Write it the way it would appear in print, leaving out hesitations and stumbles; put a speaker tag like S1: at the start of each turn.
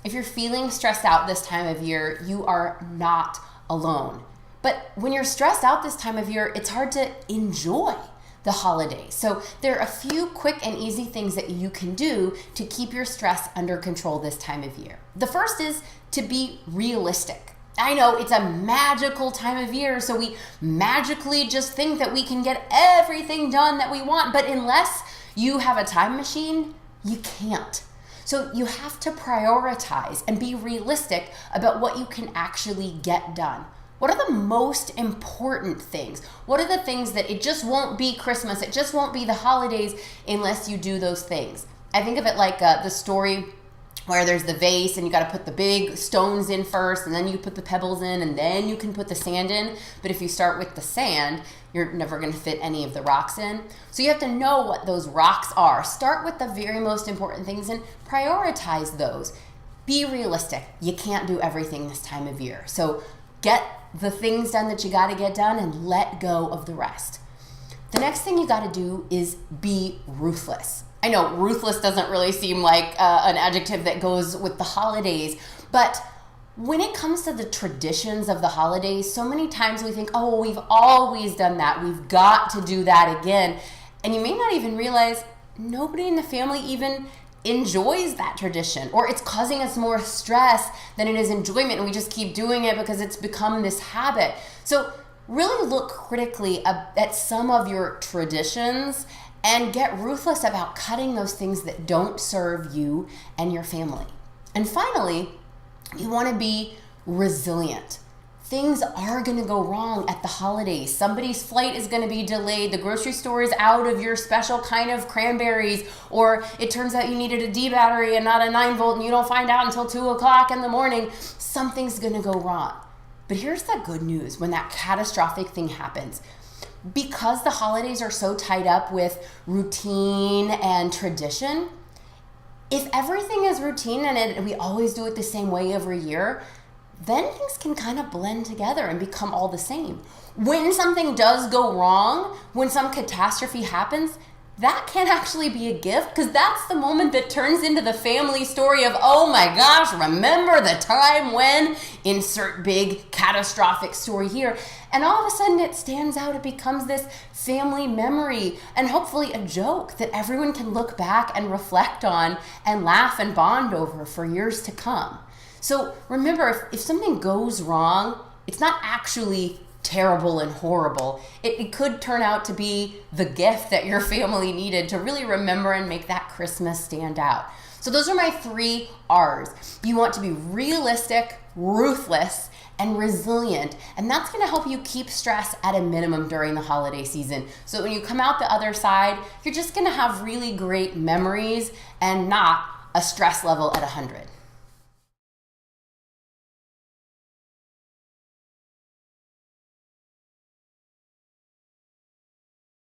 S1: If you're feeling stressed out this time of year, you are not alone. But when you're stressed out this time of year, it's hard to enjoy the holidays. So there are a few quick and easy things that you can do to keep your stress under control this time of year. The first is to be realistic. I know it's a magical time of year, so we magically just think that we can get everything done that we want, but unless you have a time machine, you can't. So you have to prioritize and be realistic about what you can actually get done. What are the most important things? What are the things that it just won't be Christmas, it just won't be the holidays unless you do those things? I think of it like the story where there's the vase and you got to put the big stones in first, and then you put the pebbles in, and then you can put the sand in. But if you start with the sand, you're never going to fit any of the rocks in. So you have to know what those rocks are. Start with the very most important things and prioritize those. Be realistic. You can't do everything this time of year. So get the things done that you got to get done and let go of the rest. The next thing you got to do is be ruthless. I know ruthless doesn't really seem like an adjective that goes with the holidays, but when it comes to the traditions of the holidays, so many times we think, oh, we've always done that. We've got to do that again. And you may not even realize nobody in the family even enjoys that tradition, or it's causing us more stress than it is enjoyment, and we just keep doing it because it's become this habit. So really look critically at some of your traditions and get ruthless about cutting those things that don't serve you and your family. And finally, you want to be resilient. Things are going to go wrong at the holidays. Somebody's flight is going to be delayed. The grocery store is out of your special kind of cranberries, or it turns out you needed a D battery and not a 9-volt, and you don't find out until 2 o'clock in the morning. Something's going to go wrong. But here's the good news when that catastrophic thing happens. Because the holidays are so tied up with routine and tradition, if everything is routine and we always do it the same way every year, then things can kind of blend together and become all the same. When something does go wrong, when some catastrophe happens, that can actually be a gift, because that's the moment that turns into the family story of, oh my gosh, remember the time when, insert big catastrophic story here. And all of a sudden it stands out, it becomes this family memory and hopefully a joke that everyone can look back and reflect on and laugh and bond over for years to come. So remember, if something goes wrong, it's not actually terrible and horrible. It could turn out to be the gift that your family needed to really remember and make that Christmas stand out. So those are my 3 R's. You want to be realistic, ruthless, and resilient. And that's going to help you keep stress at a minimum during the holiday season. So when you come out the other side, you're just going to have really great memories and not a stress level at 100.